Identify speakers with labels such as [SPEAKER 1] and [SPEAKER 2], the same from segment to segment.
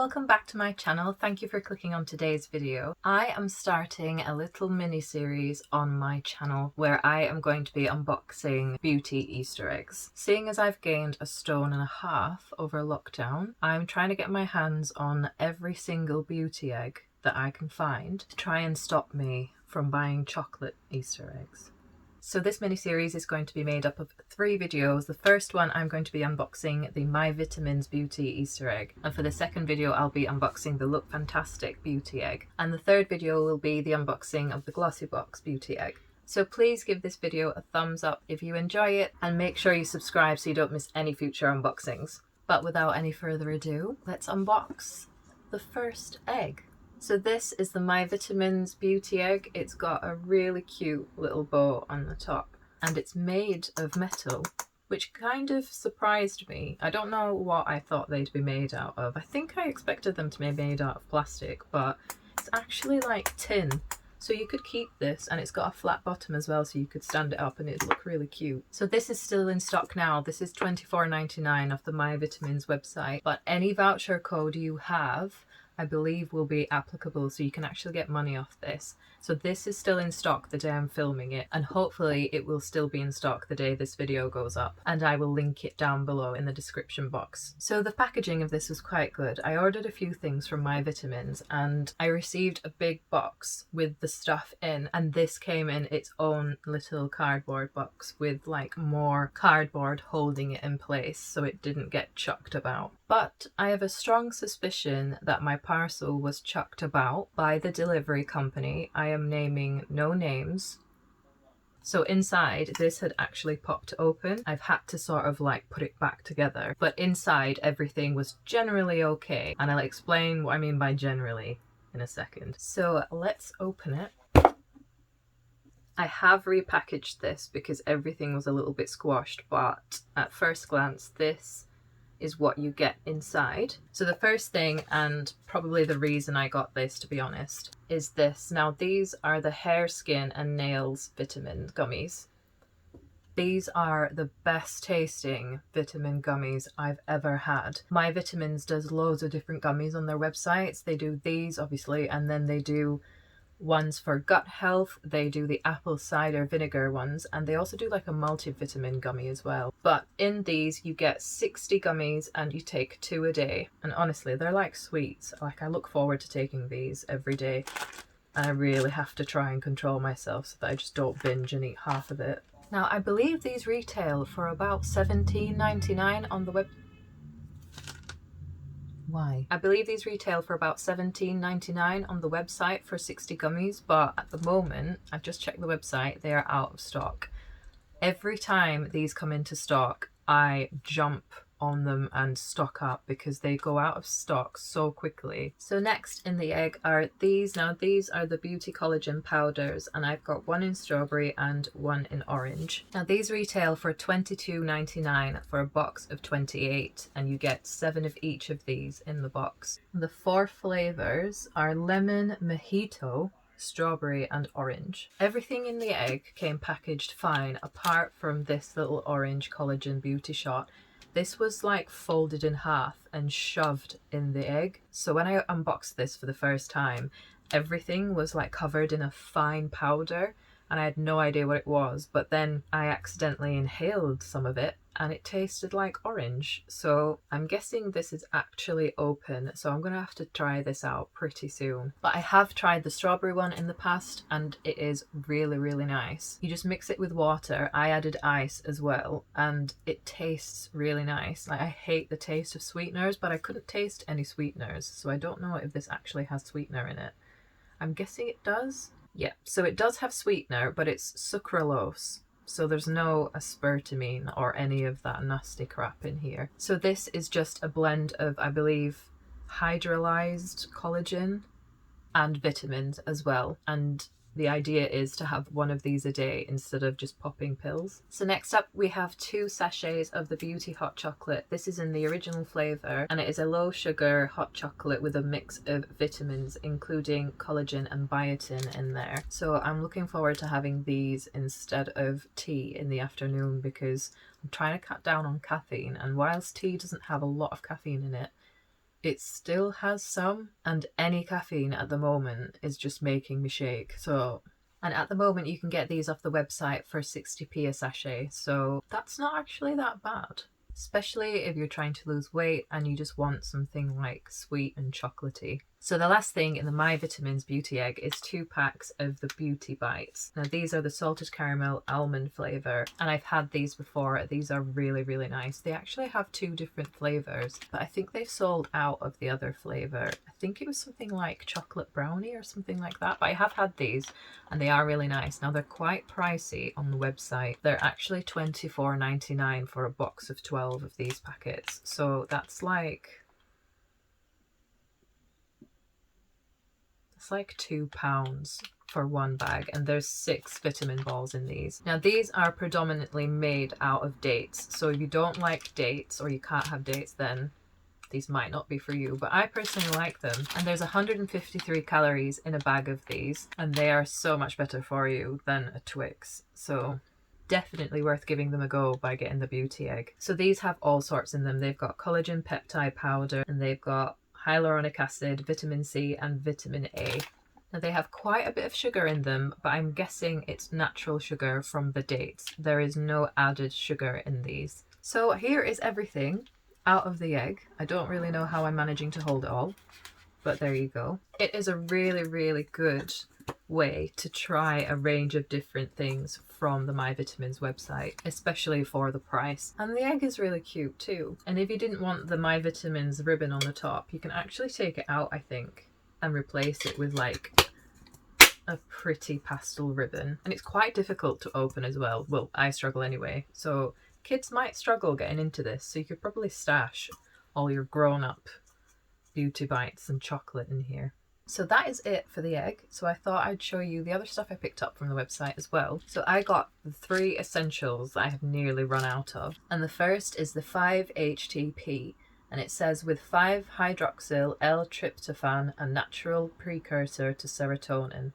[SPEAKER 1] welcome back to my channel. Thank you for clicking on today's video. I am starting a little mini series on my channel where I am going to be unboxing beauty Easter eggs. Seeing as I've gained 1.5 stone over lockdown, I'm trying to get my hands on every single beauty egg that I can find to try and stop me from buying chocolate Easter eggs. So this mini-series is going to be made up of 3 videos. The first one I'm going to be unboxing the MyVitamins Beauty Easter Egg. And for the second video I'll be unboxing the Look Fantastic Beauty Egg. And the third video will be the unboxing of the Glossy Box Beauty Egg. So please give this video a thumbs up if you enjoy it and make sure you subscribe so you don't miss any future unboxings. But without any further ado, let's unbox the first egg. So this is the MyVitamins Beauty Egg. It's got a really cute little bow on the top and it's made of metal, which kind of surprised me. I don't know what I thought they'd be made out of. I think I expected them to be made out of plastic, but it's actually like tin. So you could keep this, and it's got a flat bottom as well, so you could stand it up and it'd look really cute. So this is still in stock now. This is $24.99 off the MyVitamins website, but any voucher code you have I believe will be applicable, so you can actually get money off this. So this is still in stock the day I'm filming it, and hopefully it will still be in stock the day this video goes up, and I will link it down below in the description box. So the packaging of this was quite good. I ordered a few things from MyVitamins and I received a big box with the stuff in, and this came in its own little cardboard box with like more cardboard holding it in place so it didn't get chucked about. But I have a strong suspicion that my parcel was chucked about by the delivery company. I am naming no names. So inside, this had actually popped open. I've had to sort of like put it back together. But inside, everything was generally okay. And I'll explain what I mean by generally in a second. So let's open it. I have repackaged this because everything was a little bit squashed, but at first glance, this is what you get inside. So the first thing, and probably the reason I got this to be honest, is this. Now these are the hair, skin and nails vitamin gummies. These are the best tasting vitamin gummies I've ever had. MyVitamins does loads of different gummies on their websites. They do these obviously, and then they do ones for gut health, they do the apple cider vinegar ones, and they also do like a multivitamin gummy as well. But in these you get 60 gummies and you take 2 a day, and honestly they're like sweets. Like I look forward to taking these every day, and I really have to try and control myself so that I just don't binge and eat half of it. Now I believe these retail for about $17.99 on the web. Why? I believe these retail for about $17.99 on the website for 60 gummies, but at the moment, I've just checked the website, they are out of stock. Every time these come into stock, I jump on them and stock up because they go out of stock so quickly. So next in the egg are these. Now these are the beauty collagen powders, and I've got one in strawberry and one in orange. Now these retail for $22.99 for a box of 28, and you get 7 of each of these in the box. The 4 flavors are lemon, mojito, strawberry and orange. Everything in the egg came packaged fine apart from this little orange collagen beauty shot. This was like folded in half and shoved in the egg. So when I unboxed this for the first time, everything was like covered in a fine powder and I had no idea what it was. But then I accidentally inhaled some of it and it tasted like orange. So I'm guessing this is actually open. So I'm gonna have to try this out pretty soon. But I have tried the strawberry one in the past and it is really, really nice. You just mix it with water. I added ice as well and it tastes really nice. Like I hate the taste of sweeteners, but I couldn't taste any sweeteners. So I don't know if this actually has sweetener in it. I'm guessing it does. Yeah, so it does have sweetener, but it's sucralose. So there's no aspartame or any of that nasty crap in here. So this is just a blend of, I believe, hydrolyzed collagen and vitamins as well. And the idea is to have 1 of these a day instead of just popping pills. So next up we have 2 sachets of the Beauty Hot Chocolate. This is in the original flavour and it is a low sugar hot chocolate with a mix of vitamins including collagen and biotin in there. So I'm looking forward to having these instead of tea in the afternoon because I'm trying to cut down on caffeine, and whilst tea doesn't have a lot of caffeine in it, it still has some, and any caffeine at the moment is just making me shake. So, and at the moment you can get these off the website for 60p a sachet, so that's not actually that bad. Especially if you're trying to lose weight and you just want something like sweet and chocolatey. So the last thing in the MyVitamins Beauty Egg is 2 packs of the Beauty Bites. Now these are the salted caramel almond flavour, and I've had these before. These are really, really nice. They actually have 2 different flavours, but I think they've sold out of the other flavour. I think it was something like chocolate brownie or something like that, but I have had these and they are really nice. Now they're quite pricey on the website. They're actually $24.99 for a box of 12 of these packets. So that's like... it's like £2 for one bag, and there's 6 vitamin balls in these. Now these are predominantly made out of dates, so if you don't like dates or you can't have dates, then these might not be for you, but I personally like them. And there's 153 calories in a bag of these, and they are so much better for you than a Twix. So definitely worth giving them a go by getting the Beauty Egg. So these have all sorts in them. They've got collagen peptide powder, and they've got hyaluronic acid, vitamin C and vitamin A. Now they have quite a bit of sugar in them, but I'm guessing it's natural sugar from the dates. There is no added sugar in these. So here is everything out of the egg. I don't really know how I'm managing to hold it all, but there you go. It is a really, really good way to try a range of different things from the MyVitamins website, especially for the price. And the egg is really cute too. And if you didn't want the MyVitamins ribbon on the top, you can actually take it out, I think, and replace it with like a pretty pastel ribbon. And it's quite difficult to open as well. Well, I struggle anyway. So kids might struggle getting into this. So you could probably stash all your grown-up Beauty Bites and chocolate in here. So that is it for the egg. So I thought I'd show you the other stuff I picked up from the website as well. So I got the 3 essentials that I have nearly run out of. And the first is the 5-HTP. And it says with 5-hydroxyl L-tryptophan, a natural precursor to serotonin.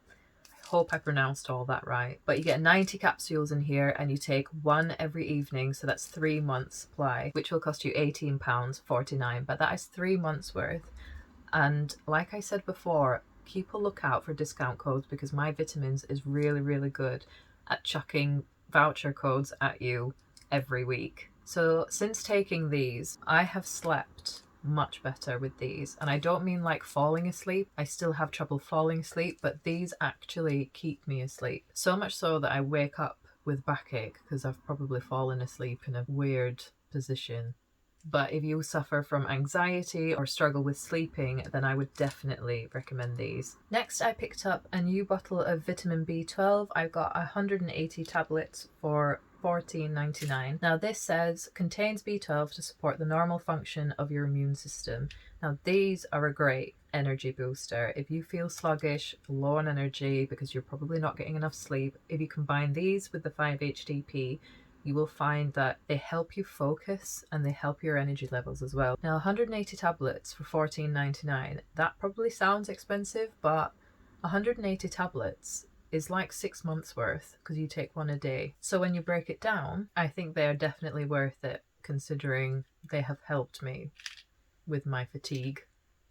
[SPEAKER 1] I hope I pronounced all that right. But you get 90 capsules in here and you take 1 every evening. So that's 3 months supply, which will cost you £18.49. But that is 3 months worth. And like I said before, keep a lookout for discount codes, because MyVitamins is really, really good at chucking voucher codes at you every week. So since taking these, I have slept much better with these. And I don't mean like falling asleep. I still have trouble falling asleep, but these actually keep me asleep. So much so that I wake up with backache because I've probably fallen asleep in a weird position. But if you suffer from anxiety or struggle with sleeping, then I would definitely recommend these. Next, I picked up a new bottle of vitamin B12. I've got 180 tablets for $14.99. Now this says contains B12 to support the normal function of your immune system. Now these are a great energy booster. If you feel sluggish, low on energy because you're probably not getting enough sleep, if you combine these with the 5-HTP, you will find that they help you focus and they help your energy levels as well. Now 180 tablets for $14.99, that probably sounds expensive, but 180 tablets is like 6 months worth because you take 1 a day. So when you break it down, I think they are definitely worth it, considering they have helped me with my fatigue.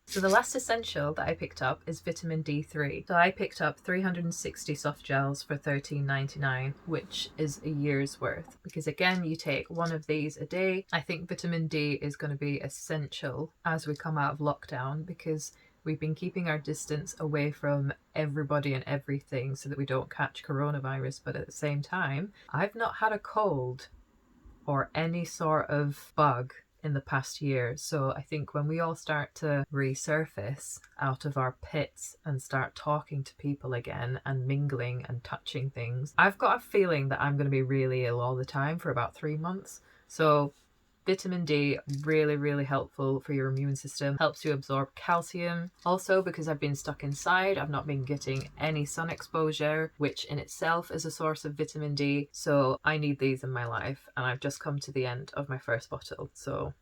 [SPEAKER 1] So the last essential that I picked up is vitamin D3. So I picked up 360 soft gels for $13.99, which is a year's worth. Because again, you take 1 of these a day. I think vitamin D is going to be essential as we come out of lockdown, because we've been keeping our distance away from everybody and everything so that we don't catch coronavirus. But at the same time, I've not had a cold or any sort of bug in the past year. So I think when we all start to resurface out of our pits and start talking to people again and mingling and touching things, I've got a feeling that I'm going to be really ill all the time for about 3 months. So vitamin D, really, really helpful for your immune system. Helps you absorb calcium. Also, because I've been stuck inside, I've not been getting any sun exposure, which in itself is a source of vitamin D. So I need these in my life, and I've just come to the end of my first bottle. So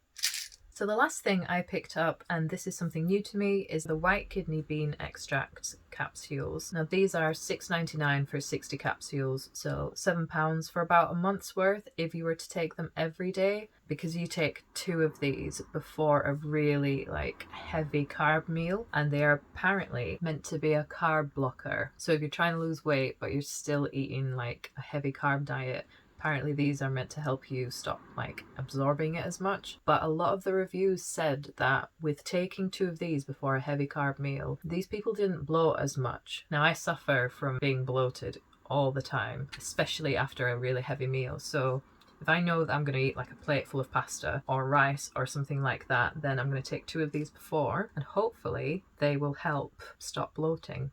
[SPEAKER 1] the last thing I picked up, and this is something new to me, is the white kidney bean extract capsules. Now these are $6.99 for 60 capsules, so £7 for about a month's worth if you were to take them every day, because you take 2 of these before a really like heavy carb meal, and they are apparently meant to be a carb blocker. So if you're trying to lose weight but you're still eating like a heavy carb diet, apparently these are meant to help you stop like absorbing it as much. But a lot of the reviews said that with taking 2 of these before a heavy carb meal, these people didn't bloat as much. Now I suffer from being bloated all the time, especially after a really heavy meal. So if I know that I'm going to eat like a plate full of pasta or rice or something like that, then I'm going to take 2 of these before, and hopefully they will help stop bloating.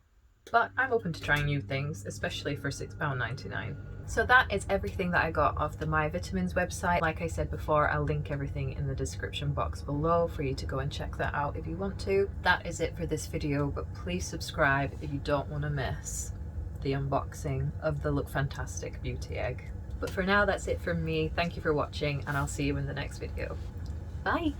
[SPEAKER 1] But I'm open to trying new things, especially for £6.99. So that is everything that I got off the MyVitamins website. Like I said before, I'll link everything in the description box below for you to go and check that out if you want to. That is it for this video, but please subscribe if you don't want to miss the unboxing of the Look Fantastic Beauty Egg. But for now, that's it from me. Thank you for watching, and I'll see you in the next video. Bye!